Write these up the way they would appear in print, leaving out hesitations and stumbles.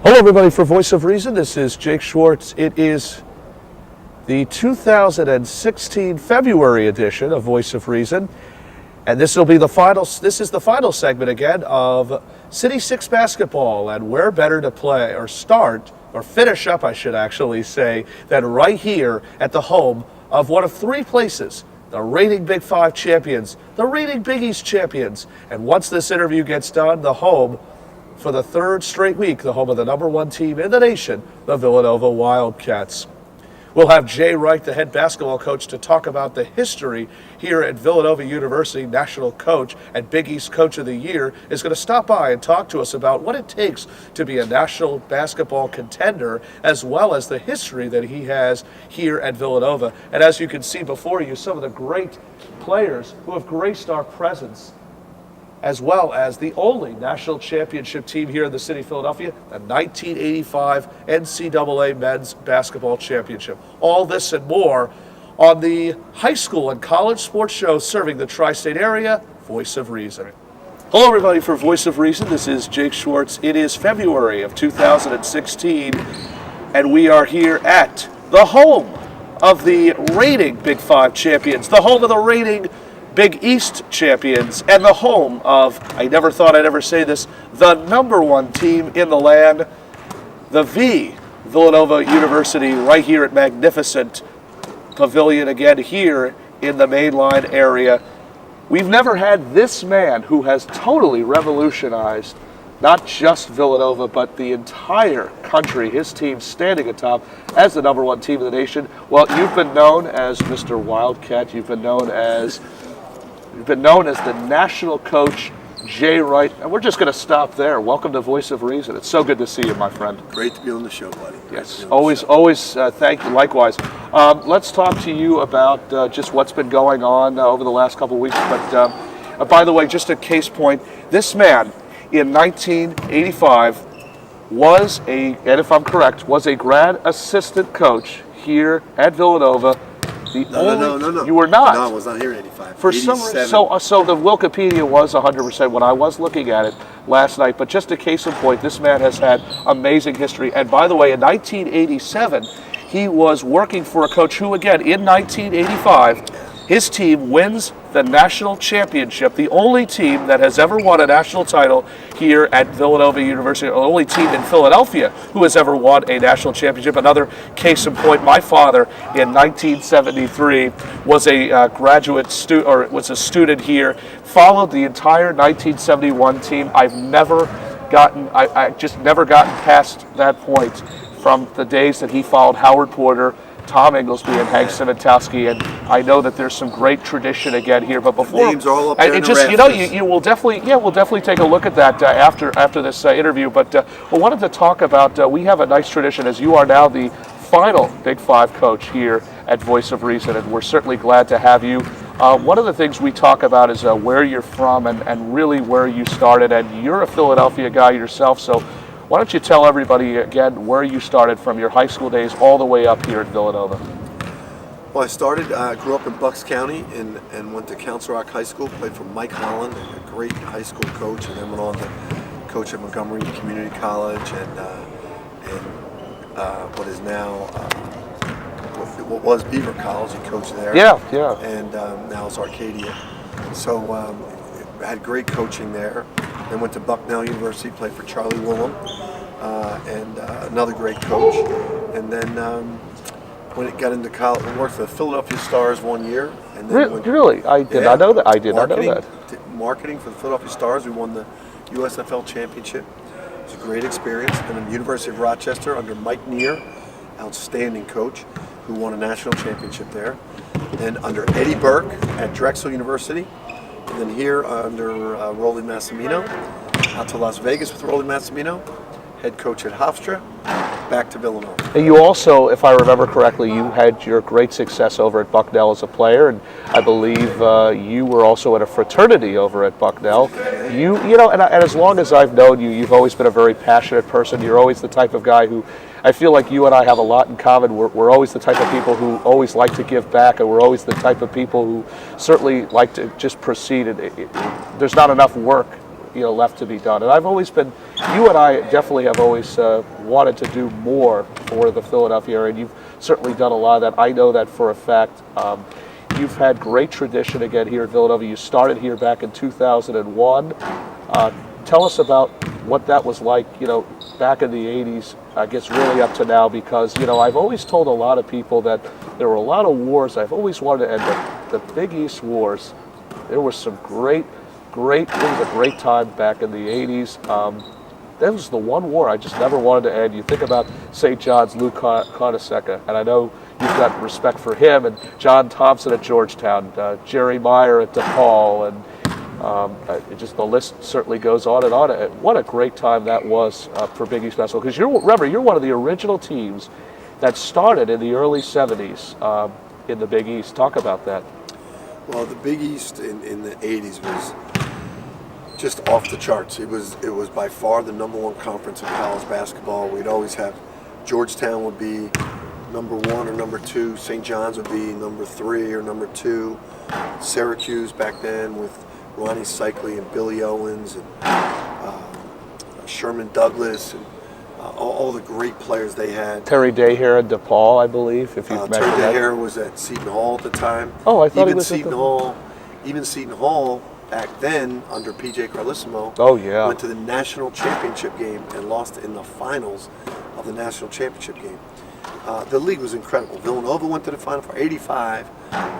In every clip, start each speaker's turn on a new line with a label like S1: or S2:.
S1: Hello, everybody, for Voice of Reason. This is Jake Schwartz. It is the 2016 February edition of Voice of Reason, and this will be the final. This is the final segment again of City 6 basketball, and where better to play or start or finish up, I should actually say, than right here at the home of one of three places: the reigning Big Five champions, the reigning Big East champions, and once this interview gets done, the home for the third straight week, the home of the #1 team in the nation, the Villanova Wildcats. We'll have Jay Wright, the head basketball coach, to talk about the history here at Villanova University. National coach and Big East Coach of the Year is going to stop by and talk to us about what it takes to be a national basketball contender, as well as the history that he has here at Villanova. And as you can see before you, some of the great players who have graced our presence, as well as the only national championship team here in the city of Philadelphia, the 1985 NCAA Men's Basketball Championship. All this and more on the high school and college sports show serving the tri-state area, Voice of Reason. Hello, everybody, for Voice of Reason. This is Jake Schwartz. It is February of 2016, and we are here at the home of the reigning Big Five champions, the home of the reigning Big East champions, and the home of, I never thought I'd ever say this, the #1 team in the land, the Villanova University, right here at magnificent Pavilion, again here in the mainline area. We've never had this man who has totally revolutionized not just Villanova, but the entire country, his team standing atop as the #1 team in the nation. Well, you've been known as Mr. Wildcat. You've been known as the national coach, Jay Wright, and we're just going to stop there. Welcome to Voice of Reason. It's so good to see you, my friend.
S2: Great to be on the show, buddy.
S1: Yes, always, thank you. Likewise. Let's talk to you about just what's been going on over the last couple of weeks. But by the way, just a case point, this man in 1985 was and if I'm correct, was a grad assistant coach here at Villanova.
S2: No.
S1: You were not.
S2: No, I was not here in 85.
S1: For some reason, so the Wikipedia was 100% when I was looking at it last night. But just a case in point, this man has had amazing history. And by the way, in 1987, he was working for a coach who, again, in 1985, his team wins the national championship, the only team that has ever won a national title here at Villanova University, the only team in Philadelphia who has ever won a national championship. Another case in point, my father in 1973 was a graduate student, or was a student here, followed the entire 1971 team. I just never gotten past that point from the days that he followed Howard Porter, Tom Inglesby, and Hank Simitowski, and I know that there's some great tradition again here. But before,
S2: names are all up there in the
S1: just we'll definitely take a look at that after this interview. But we wanted to talk about we have a nice tradition, as you are now the final Big Five coach here at Voice of Reason, and we're certainly glad to have you. One of the things we talk about is where you're from and really where you started, and you're a Philadelphia guy yourself, so why don't you tell everybody again where you started from your high school days all the way up here at Villanova?
S2: Well, I grew up in Bucks County and went to Council Rock High School, played for Mike Holland, a great high school coach, and then went on to coach at Montgomery Community College and what is now, what was Beaver College. He coached there.
S1: Yeah.
S2: And now it's Arcadia. So had great coaching there. Then went to Bucknell University, played for Charlie Willem, and another great coach. And then when it got into college, I worked for the Philadelphia Stars 1 year. And then
S1: really? I did not know that. I did not know that.
S2: Marketing for the Philadelphia Stars. We won the USFL championship. It was a great experience. And then the University of Rochester under Mike Neer, outstanding coach, who won a national championship there. Then under Eddie Burke at Drexel University. And then here under Rolly Massimino, out to Las Vegas with Rolly Massimino, head coach at Hofstra, back to Villanova.
S1: And you also, if I remember correctly, you had your great success over at Bucknell as a player, and I believe you were also at a fraternity over at Bucknell. And as long as I've known you, you've always been a very passionate person. You're always the type of guy who, I feel like you and I have a lot in common. We're always the type of people who always like to give back, and we're always the type of people who certainly like to just proceed. There's not enough work left to be done. And I've always been you and I definitely have always wanted to do more for the Philadelphia area, and you've certainly done a lot of that. I know that for a fact. You've had great tradition again here at Villanova. You started here back in 2001. Tell us about what that was like, back in the 80s, I guess really up to now, because, I've always told a lot of people that there were a lot of wars. I've always wanted to end the Big East wars. There was some it was a great time back in the 80s. That was the one war I just never wanted to end. You think about St. John's, Lou Carnesecca, and I know you've got respect for him, and John Thompson at Georgetown, Jerry Meyer at DePaul, and the list certainly goes on and on. What a great time that was for Big East basketball. Because you're one of the original teams that started in the early 70s in the Big East. Talk about that.
S2: Well, the Big East in the 80s was just off the charts. It was by far the number one conference in college basketball. We'd always have Georgetown would be number 1 or number 2. St. John's would be number 3 or number 2. Syracuse back then with Ronnie Cycli and Billy Owens and Sherman Douglas and all the great players they had.
S1: Terry Dahere at DePaul, I believe, if you've
S2: Terry
S1: mentioned that.
S2: Dahere was at Seton Hall at the time.
S1: Oh, I thought
S2: even
S1: he was
S2: Seton
S1: at
S2: Hall. Even Seton Hall back then under P.J. Carlissimo.
S1: Oh yeah.
S2: Went to the national championship game and lost in the finals of the national championship game. The league was incredible. Villanova went to the Final Four, 85.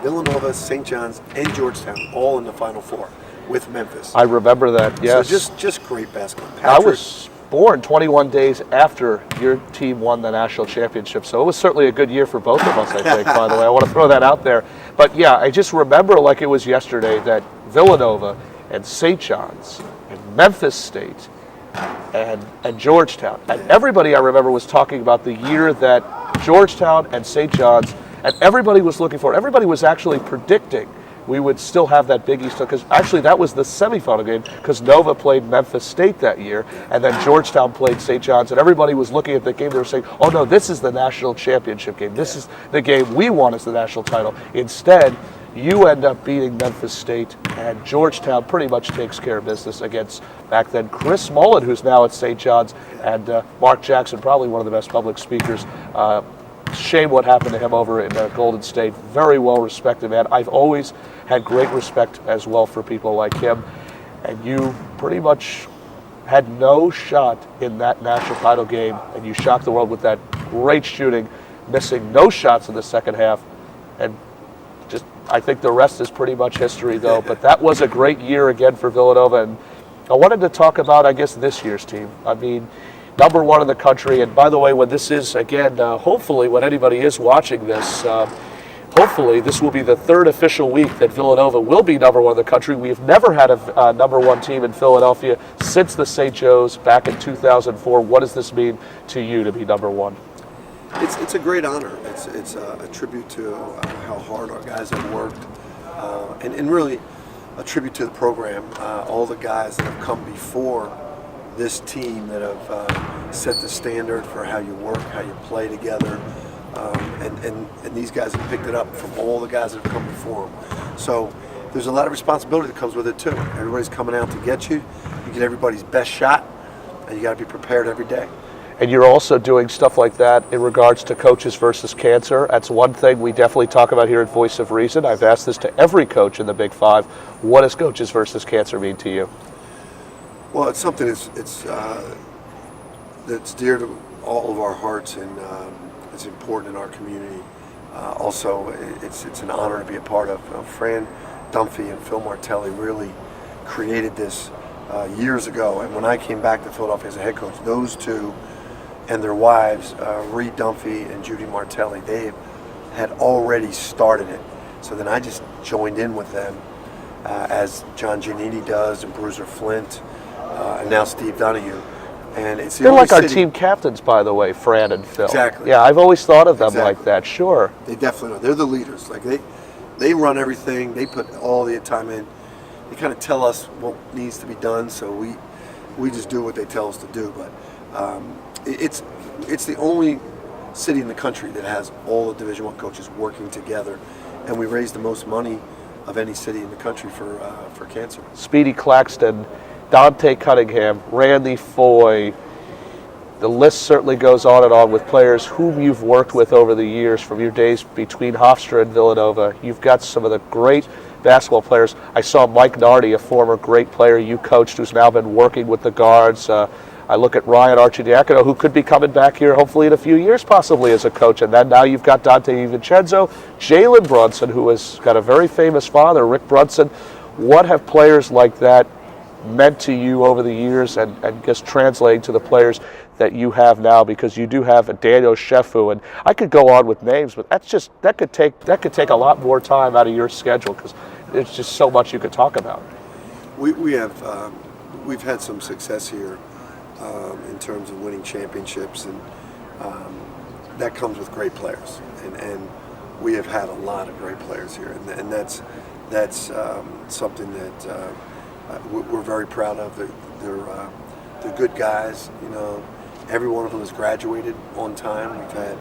S2: Villanova, St. John's, and Georgetown all in the Final Four with Memphis.
S1: I remember that, yes.
S2: So just great basketball.
S1: I was born 21 days after your team won the national championship, so it was certainly a good year for both of us, I think, by the way. I want to throw that out there. But yeah, I just remember like it was yesterday that Villanova and St. John's and Memphis State and Georgetown, and everybody I remember was talking about the year that Georgetown and St. John's, and everybody was looking for it. Everybody was actually predicting we would still have that Big East, because actually that was the semifinal game, because Nova played Memphis State that year, and then Georgetown played St. John's, and everybody was looking at the game. They were saying, oh no, this is the national championship game. This is the game we want as the national title. Instead, you end up beating Memphis State, and Georgetown pretty much takes care of business against, back then, Chris Mullen, who's now at St. John's, and Mark Jackson, probably one of the best public speakers. Shame what happened to him over in Golden State. Very well respected man. I've always had great respect as well for people like him. And you pretty much had no shot in that national title game, and you shocked the world with that great shooting, missing no shots in the second half. And just, I think the rest is pretty much history, though. But that was a great year again for Villanova. And I wanted to talk about, I guess, this year's team. I mean, number 1 in the country. And by the way, when this is, again, hopefully when anybody is watching this, hopefully this will be the 3rd official week that Villanova will be number 1 in the country. We've never had a number 1 team in Philadelphia since the St. Joe's back in 2004. What does this mean to you to be number 1?
S2: It's a great honor. It's a tribute to how hard our guys have worked, and really a tribute to the program. All the guys that have come before this team that have set the standard for how you work, how you play together, and these guys have picked it up from all the guys that have come before them. So there's a lot of responsibility that comes with it too. Everybody's coming out to get you. You get everybody's best shot, and you got to be prepared every day.
S1: And you're also doing stuff like that in regards to coaches versus cancer. That's one thing we definitely talk about here at Voice of Reason. I've asked this to every coach in the Big Five. What does coaches versus cancer mean to you?
S2: Well, it's something that's dear to all of our hearts, and it's important in our community. Also, it's an honor to be a part of. Fran Dunphy and Phil Martelli really created this years ago, and when I came back to Philadelphia as a head coach, those two and their wives, Reed Dunphy and Judy Martelli, they had already started it. So then I just joined in with them, as John Giannini does, and Bruiser Flint, and now Steve Donahue. And it's
S1: They're like our team captains, by the way, Fran and Phil.
S2: Exactly.
S1: Yeah, I've always thought of them like that. Sure.
S2: They definitely are. They're the leaders. Like they run everything. They put all the time in. They kind of tell us what needs to be done, so we just do what they tell us to do. But it's the only city in the country that has all the Division I coaches working together, and we raise the most money of any city in the country for cancer.
S1: Speedy Claxton Dante Cunningham, Randy Foy. The list certainly goes on and on with players whom you've worked with over the years from your days between Hofstra and Villanova. You've got some of the great basketball players. I saw Mike Nardi, a former great player you coached, who's now been working with the guards. I look at Ryan Arcidiacono, who could be coming back here hopefully in a few years possibly as a coach. And then now you've got Dante DiVincenzo, Jalen Brunson, who has got a very famous father, Rick Brunson. What have players like that meant to you over the years, and just translating to the players that you have now? Because you do have a Daniel Shefu, and I could go on with names, but that could take a lot more time out of your schedule, because there's just so much you could talk about.
S2: We've had some success here in terms of winning championships, and that comes with great players, and we have had a lot of great players here, and that's something that we're very proud of. They're good guys. You know, every one of them has graduated on time. We've had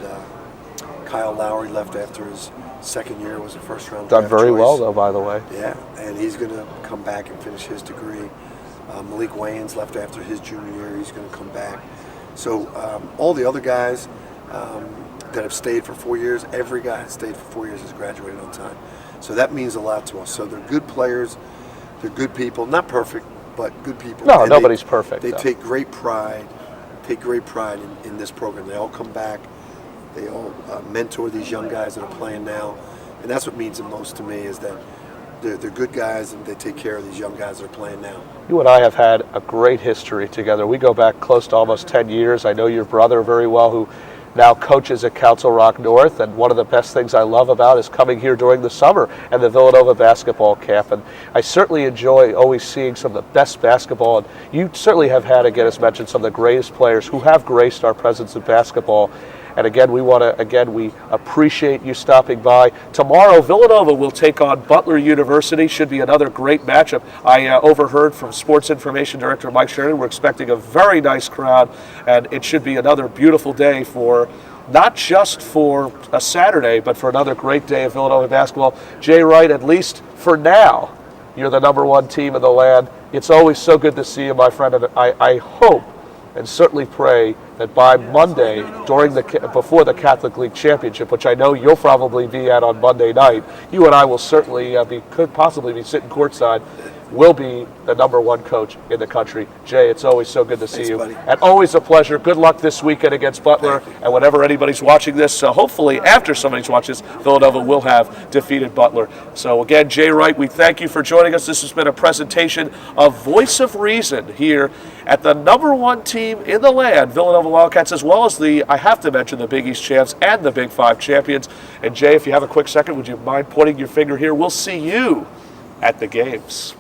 S2: Kyle Lowry left after his second year, was a first round
S1: Done
S2: draft
S1: very
S2: choice.
S1: well though, by the way.
S2: Yeah, and he's going to come back and finish his degree. Malik Wayans left after his junior year. He's going to come back. So all the other guys that have stayed for 4 years, every guy that stayed for 4 years has graduated on time. So that means a lot to us. So they're good players. They're good people. Not perfect, but good people.
S1: No,
S2: And
S1: nobody's perfect.
S2: They
S1: though.
S2: take great pride in this program. They all come back. They all mentor these young guys that are playing now. And that's what means the most to me, is that they're good guys, and they take care of these young guys that are playing now.
S1: You and I have had a great history together. We go back close to almost 10 years. I know your brother very well, who now coaches at Council Rock North, and one of the best things I love about is coming here during the summer and the Villanova basketball camp. And I certainly enjoy always seeing some of the best basketball, and you certainly have had, again, as mentioned, some of the greatest players who have graced our presence in basketball. And again, we appreciate you stopping by. Tomorrow, Villanova will take on Butler University. Should be another great matchup. I overheard from Sports Information Director Mike Sheridan, we're expecting a very nice crowd, and it should be another beautiful day for, not just for a Saturday, but for another great day of Villanova basketball. Jay Wright, at least for now, you're the #1 team in the land. It's always so good to see you, my friend, and I hope and certainly pray that by Monday, before the Catholic League Championship, which I know you'll probably be at on Monday night, you and I will certainly could possibly be sitting courtside, will be the #1 coach in the country. Jay, it's always so good to see you.
S2: Buddy.
S1: And always a pleasure. Good luck this weekend against Butler. And whenever anybody's watching this, hopefully after somebody's watching this, Villanova will have defeated Butler. So again, Jay Wright, we thank you for joining us. This has been a presentation of Voice of Reason here at the #1 team in the land, Villanova Wildcats, as well as I have to mention, the Big East champs and the Big Five champions. And Jay, if you have a quick second, would you mind pointing your finger here? We'll see you at the games.